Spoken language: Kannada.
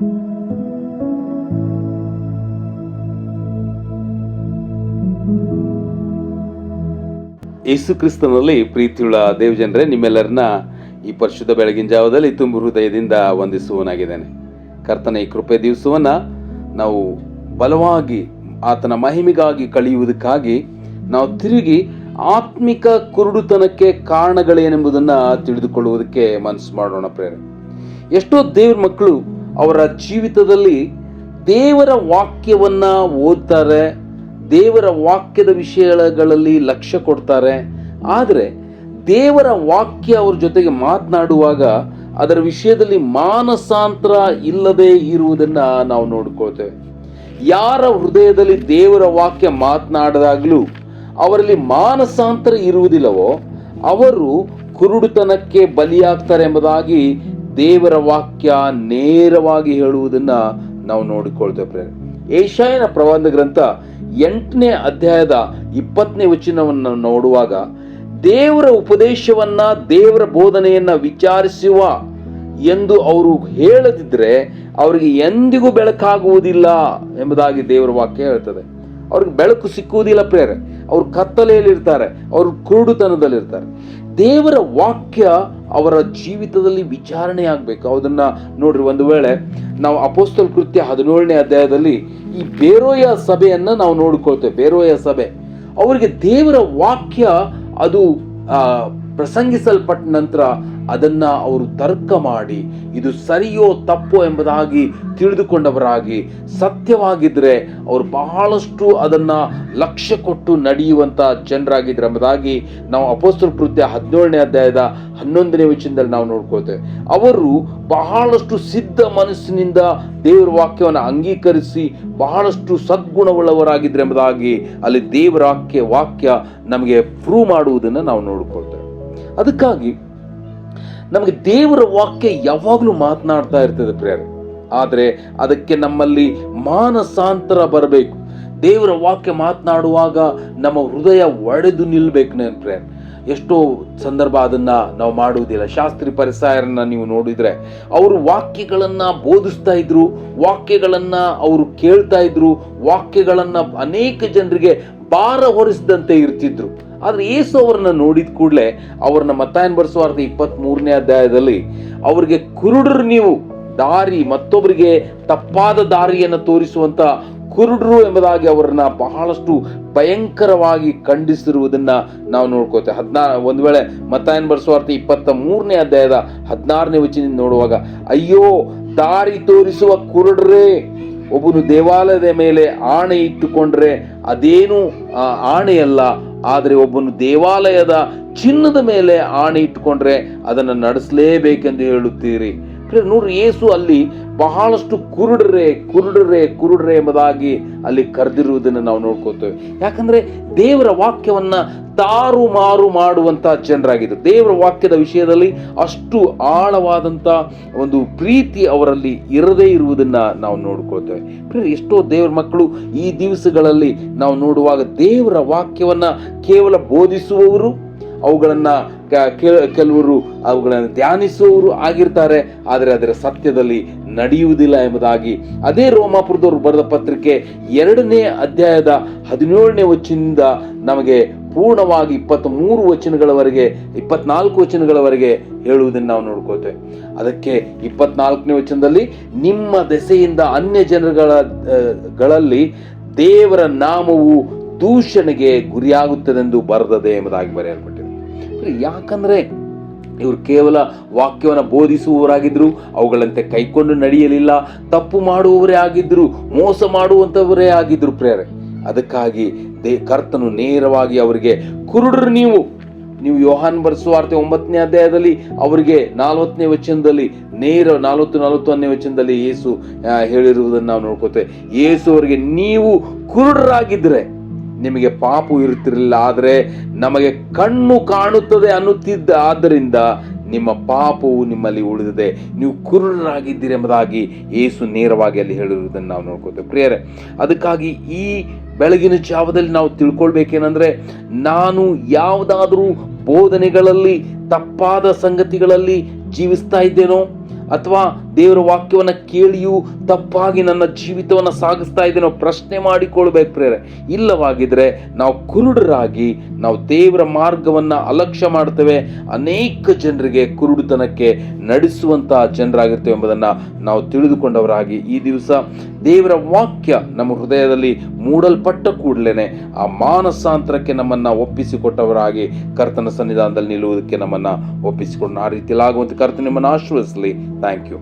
ಯೇಸು ಕ್ರಿಸ್ತನಲ್ಲಿ ಪ್ರೀತಿಯುಳ್ಳ ದೇವಜನರೇ, ನಿಮ್ಮೆಲ್ಲರನ್ನ ಈ ಪರಿಶುದ್ಧ ಬೆಳಗಿನ ಜಾವದಲ್ಲಿ ತುಂಬು ಹೃದಯದಿಂದ ವಂದಿಸುವನಾಗಿದ್ದೇನೆ. ಕರ್ತನ ಈ ಕೃಪೆ ದಿವಸವನ್ನ ನಾವು ಬಲವಾಗಿ ಆತನ ಮಹಿಮೆಗಾಗಿ ಕಳೆಯುವುದಕ್ಕಾಗಿ ನಾವು ತಿರುಗಿ ಆತ್ಮಿಕ ಕುರುಡುತನಕ್ಕೆ ಕಾರಣಗಳೇನೆಂಬುದನ್ನು ತಿಳಿದುಕೊಳ್ಳುವುದಕ್ಕೆ ಮನಸ್ಸು ಮಾಡೋಣ. ಪ್ರೇರೆ, ಎಷ್ಟೋ ದೇವ್ರ ಮಕ್ಕಳು ಅವರ ಜೀವಿತದಲ್ಲಿ ದೇವರ ವಾಕ್ಯವನ್ನ ಓದ್ತಾರೆ, ದೇವರ ವಾಕ್ಯದ ವಿಷಯಗಳಲ್ಲಿ ಲಕ್ಷ್ಯ ಕೊಡ್ತಾರೆ. ಆದರೆ ದೇವರ ವಾಕ್ಯ ಅವ್ರ ಜೊತೆಗೆ ಮಾತನಾಡುವಾಗ ಅದರ ವಿಷಯದಲ್ಲಿ ಮಾನಸಾಂತರ ಇಲ್ಲದೆ ಇರುವುದನ್ನು ನಾವು ನೋಡಿಕೊಳ್ತೇವೆ. ಯಾರ ಹೃದಯದಲ್ಲಿ ದೇವರ ವಾಕ್ಯ ಮಾತನಾಡಿದಾಗಲೂ ಅವರಲ್ಲಿ ಮಾನಸಾಂತರ ಇರುವುದಿಲ್ಲವೋ ಅವರು ಕುರುಡುತನಕ್ಕೆ ಬಲಿಯಾಗ್ತಾರೆ ಎಂಬುದಾಗಿ ದೇವರ ವಾಕ್ಯ ನೇರವಾಗಿ ಹೇಳುವುದನ್ನು ನಾವು ನೋಡಿಕೊಳ್ತೇವೆ. ಯೆಶಾಯನ ಪ್ರವಾದ ಗ್ರಂಥ 8ನೇ ಅಧ್ಯಾಯದ 20ನೇ ವಚನವನ್ನು ನೋಡುವಾಗ, ದೇವರ ಉಪದೇಶವನ್ನ ದೇವರ ಬೋಧನೆಯನ್ನ ವಿಚಾರಿಸುವ ಎಂದು ಅವರು ಹೇಳದಿದ್ರೆ ಅವರಿಗೆ ಎಂದಿಗೂ ಬೆಳಕಾಗುವುದಿಲ್ಲ ಎಂಬುದಾಗಿ ದೇವರ ವಾಕ್ಯ ಹೇಳ್ತದೆ. ಅವ್ರಿಗೆ ಬೆಳಕು ಸಿಕ್ಕುವುದಿಲ್ಲ ಪ್ರೇರೆ, ಅವ್ರು ಕತ್ತಲೆಯಲ್ಲಿರ್ತಾರೆ, ಅವರು ಕುರುಡುತನದಲ್ಲಿರ್ತಾರೆ. ದೇವರ ವಾಕ್ಯ ಅವರ ಜೀವಿತದಲ್ಲಿ ವಿಚಾರಣೆ ಆಗ್ಬೇಕು. ಅದನ್ನ ನೋಡ್ರಿ, ಒಂದು ವೇಳೆ ನಾವು ಅಪೊಸ್ತಲ ಕೃತ್ಯ 17ನೇ ಅಧ್ಯಾಯದಲ್ಲಿ ಈ ಬೇರೋಯ ಸಭೆಯನ್ನ ನಾವು ನೋಡಿಕೊಳ್ತೇವೆ. ಬೇರೋಯ ಸಭೆ, ಅವರಿಗೆ ದೇವರ ವಾಕ್ಯ ಅದು ಪ್ರಸಂಗಿಸಲ್ಪಟ್ಟ ನಂತರ ಅದನ್ನ ಅವರು ತರ್ಕ ಮಾಡಿ ಇದು ಸರಿಯೋ ತಪ್ಪೋ ಎಂಬುದಾಗಿ ತಿಳಿದುಕೊಂಡವರಾಗಿ, ಸತ್ಯವಾಗಿದ್ರೆ ಅವರು ಬಹಳಷ್ಟು ಅದನ್ನ ಲಕ್ಷ್ಯ ಕೊಟ್ಟು ನಡೆಯುವಂತ ಜನರಾಗಿದ್ರು ಎಂಬುದಾಗಿ ನಾವು ಅಪೊಸ್ತಲ ಕೃತ್ಯ 17ನೇ ಅಧ್ಯಾಯದ 11ನೇ ವಚನದಲ್ಲಿ ನಾವು ನೋಡ್ಕೊಳ್ತೇವೆ. ಅವರು ಬಹಳಷ್ಟು ಸಿದ್ಧ ಮನಸ್ಸಿನಿಂದ ದೇವರ ವಾಕ್ಯವನ್ನು ಅಂಗೀಕರಿಸಿ ಬಹಳಷ್ಟು ಸದ್ಗುಣವುಳ್ಳವರಾಗಿದ್ರು ಎಂಬುದಾಗಿ ಅಲ್ಲಿ ದೇವರ ವಾಕ್ಯ ನಮಗೆ ಪ್ರೂವ್ ಮಾಡುವುದನ್ನು ನಾವು ನೋಡಿಕೊಳ್ತೇವೆ. ಅದಕ್ಕಾಗಿ ನಮಗೆ ದೇವರ ವಾಕ್ಯ ಯಾವಾಗಲೂ ಮಾತನಾಡ್ತಾ ಇರ್ತದೆ ಪ್ರೇರೆ, ಆದರೆ ಅದಕ್ಕೆ ನಮ್ಮಲ್ಲಿ ಮಾನಸಾಂತರ ಬರಬೇಕು. ದೇವರ ವಾಕ್ಯ ಮಾತನಾಡುವಾಗ ನಮ್ಮ ಹೃದಯ ಒಡೆದು ನಿಲ್ಬೇಕು ಪ್ರೇರೆ. ಎಷ್ಟೋ ಸಂದರ್ಭ ಅದನ್ನ ನಾವು ಮಾಡುವುದಿಲ್ಲ. ಶಾಸ್ತ್ರಿ ಪರಿಸಾಯರನ್ನ ನೀವು ನೋಡಿದ್ರೆ ಅವರು ವಾಕ್ಯಗಳನ್ನ ಬೋಧಿಸ್ತಾ ಇದ್ರು, ವಾಕ್ಯಗಳನ್ನ ಅವರು ಕೇಳ್ತಾ ಇದ್ರು, ವಾಕ್ಯಗಳನ್ನ ಅನೇಕ ಜನರಿಗೆ ಭಾರ ಹೊರಿಸಿದಂತೆ ಇರ್ತಿದ್ರು. ಆದ್ರೆ ಯೇಸು ಅವರನ್ನ ನೋಡಿದ ಕೂಡಲೇ ಅವ್ರನ್ನ ಮತ್ತಾಯನ ಬರೆಸುವಾರ್ಥ 23ನೇ ಅಧ್ಯಾಯದಲ್ಲಿ ಅವ್ರಿಗೆ ಕುರುಡರು ನೀವು ದಾರಿ, ಮತ್ತೊಬ್ಬರಿಗೆ ತಪ್ಪಾದ ದಾರಿಯನ್ನು ತೋರಿಸುವಂತ ಕುರುಡರು ಎಂಬುದಾಗಿ ಅವರನ್ನ ಬಹಳಷ್ಟು ಭಯಂಕರವಾಗಿ ಖಂಡಿಸಿರುವುದನ್ನ ನಾವು ನೋಡ್ಕೋತೇವೆ. ಒಂದು ವೇಳೆ ಮತ್ತಾಯನ ಬರೆಸುವಾರ್ಥ 23ನೇ ಅಧ್ಯಾಯದ 16ನೇ ವಚನ ನೋಡುವಾಗ, ಅಯ್ಯೋ ದಾರಿ ತೋರಿಸುವ ಕುರುಡರೇ, ಒಬ್ಬನು ದೇವಾಲಯದ ಮೇಲೆ ಆಣೆ ಇಟ್ಟುಕೊಂಡ್ರೆ ಅದೇನು ಆಣೆಯಲ್ಲ, ಆದರೆ ಒಬ್ಬನು ದೇವಾಲಯದ ಚಿನ್ನದ ಮೇಲೆ ಆಣೆ ಇಟ್ಟುಕೊಂಡ್ರೆ ಅದನ್ನು ನಡೆಸಲೇಬೇಕೆಂದು ಹೇಳುತ್ತೀರಿ. ನೋಡ್ರಿ, ಯೇಸು ಅಲ್ಲಿ ಬಹಳಷ್ಟು ಕುರುಡರೇ ಎಂಬುದಾಗಿ ಅಲ್ಲಿ ಕರೆದಿರುವುದನ್ನು ನಾವು ನೋಡ್ಕೋತೇವೆ. ಯಾಕಂದ್ರೆ ದೇವರ ವಾಕ್ಯವನ್ನ ತಾರುಮಾರು ಮಾಡುವಂತ ಜನರಾಗಿದ್ರು. ದೇವರ ವಾಕ್ಯದ ವಿಷಯದಲ್ಲಿ ಅಷ್ಟು ಆಳವಾದಂತ ಒಂದು ಪ್ರೀತಿ ಅವರಲ್ಲಿ ಇರದೇ ಇರುವುದನ್ನ ನಾವು ನೋಡ್ಕೊಳ್ತೇವೆ. ಎಷ್ಟೋ ದೇವರ ಮಕ್ಕಳು ಈ ದಿವಸಗಳಲ್ಲಿ ನಾವು ನೋಡುವಾಗ ದೇವರ ವಾಕ್ಯವನ್ನ ಕೇವಲ ಬೋಧಿಸುವವರು, ಅವುಗಳನ್ನ ಕೆಲವರು ಅವುಗಳನ್ನು ಧ್ಯಾನಿಸುವವರು ಆಗಿರ್ತಾರೆ, ಆದರೆ ಅದರ ಸತ್ಯದಲ್ಲಿ ನಡೆಯುವುದಿಲ್ಲ ಎಂಬುದಾಗಿ ಅದೇ ರೋಮಾಪುರದವರು ಬರೆದ ಪತ್ರಿಕೆ 2ನೇ ಅಧ್ಯಾಯದ 17ನೇ ವಚನದಿಂದ ನಮಗೆ ಪೂರ್ಣವಾಗಿ 23 ವಚನಗಳವರೆಗೆ 24 ವಚನಗಳವರೆಗೆ ಹೇಳುವುದನ್ನು ನಾವು ನೋಡ್ಕೊಳ್ತೇವೆ. ಅದಕ್ಕೆ 24ನೇ ವಚನದಲ್ಲಿ, ನಿಮ್ಮ ದೆಸೆಯಿಂದ ಅನ್ಯ ಜನಗಳಲ್ಲಿ ದೇವರ ನಾಮವು ದೂಷಣೆಗೆ ಗುರಿಯಾಗುತ್ತದೆಂದು ಬರೆದದೆ ಎಂಬುದಾಗಿ ಬರೆಯಲ್ಪಟ್ಟಿದೆ. ಯಾಕಂದ್ರೆ ಇವರು ಕೇವಲ ವಾಕ್ಯವನ್ನು ಬೋಧಿಸುವವರಾಗಿದ್ರು, ಅವುಗಳಂತೆ ಕೈಕೊಂಡು ನಡೆಯಲಿಲ್ಲ, ತಪ್ಪು ಮಾಡುವವರೇ ಆಗಿದ್ರು, ಮೋಸ ಮಾಡುವಂತವರೇ ಆಗಿದ್ರು ಪ್ರೇರೆ. ಅದಕ್ಕಾಗಿ ಕರ್ತನು ನೇರವಾಗಿ ಅವರಿಗೆ ಕುರುಡರು ನೀವು ಯೋಹಾನ್ ಬರೆಸುವಾರ್ತೆ 9ನೇ ಅಧ್ಯಾಯದಲ್ಲಿ ಅವರಿಗೆ 40ನೇ ವಚನದಲ್ಲಿ ನೇರ 41ನೇ ವಚನದಲ್ಲಿ ಯೇಸು ಹೇಳಿರುವುದನ್ನು ನಾವು ನೋಡ್ಕೋತೇವೆ. ಯೇಸು ಅವರಿಗೆ, ನೀವು ಕುರುಡರಾಗಿದ್ರೆ ನಿಮಗೆ ಪಾಪು ಇರುತ್ತಿರಲಿಲ್ಲ, ಆದರೆ ನಮಗೆ ಕಣ್ಣು ಕಾಣುತ್ತದೆ ಅನ್ನುತ್ತಿದ್ದ ಆದ್ದರಿಂದ ನಿಮ್ಮ ಪಾಪವು ನಿಮ್ಮಲ್ಲಿ ಉಳಿದಿದೆ, ನೀವು ಕುರುಡರಾಗಿದ್ದೀರಿ ಎಂಬುದಾಗಿ ಯೇಸು ನೇರವಾಗಿ ಅಲ್ಲಿ ಹೇಳಿರುವುದನ್ನು ನಾವು ನೋಡ್ಕೋತೇವೆ ಪ್ರಿಯರೇ. ಅದಕ್ಕಾಗಿ ಈ ಬೆಳಗಿನ ಜಾವದಲ್ಲಿ ನಾವು ತಿಳ್ಕೊಳ್ಬೇಕೇನೆಂದ್ರೆ, ನಾನು ಯಾವುದಾದ್ರೂ ಬೋಧನೆಗಳಲ್ಲಿ ತಪ್ಪಾದ ಸಂಗತಿಗಳಲ್ಲಿ ಜೀವಿಸ್ತಾ ಇದ್ದೇನೋ ಅಥವಾ ದೇವರ ವಾಕ್ಯವನ್ನು ಕೇಳಿಯೂ ತಪ್ಪಾಗಿ ನನ್ನ ಜೀವಿತವನ್ನು ಸಾಗಿಸ್ತಾ ಇದ್ದೇನೋ ಪ್ರಶ್ನೆ ಮಾಡಿಕೊಳ್ಬೇಕು ಪ್ರೇರೆ. ಇಲ್ಲವಾಗಿದ್ರೆ ನಾವು ಕುರುಡರಾಗಿ ನಾವು ದೇವರ ಮಾರ್ಗವನ್ನು ಅಲಕ್ಷ್ಯ ಮಾಡ್ತೇವೆ, ಅನೇಕ ಜನರಿಗೆ ಕುರುಡುತನಕ್ಕೆ ನಡೆಸುವಂತಹ ಜನರಾಗಿರ್ತೇವೆ ಎಂಬುದನ್ನು ನಾವು ತಿಳಿದುಕೊಂಡವರಾಗಿ ಈ ದಿವಸ ದೇವರ ವಾಕ್ಯ ನಮ್ಮ ಹೃದಯದಲ್ಲಿ ಮೂಡಲ್ಪಟ್ಟ ಕೂಡಲೇ ಆ ಮಾನಸಾಂತರಕ್ಕೆ ನಮ್ಮನ್ನು ಒಪ್ಪಿಸಿಕೊಟ್ಟವರಾಗಿ ಕರ್ತನ ಸನ್ನಿಧಾನದಲ್ಲಿ ನಿಲ್ಲುವುದಕ್ಕೆ ನಮ್ಮನ್ನು ಒಪ್ಪಿಸಿಕೊಂಡು ಆ ರೀತಿಯಲ್ಲಿ ಆಗುವಂತೆ ಕರ್ತನ ನಿಮ್ಮನ್ನು ಆಶೀರ್ವದಿಸಲಿ. Thank you.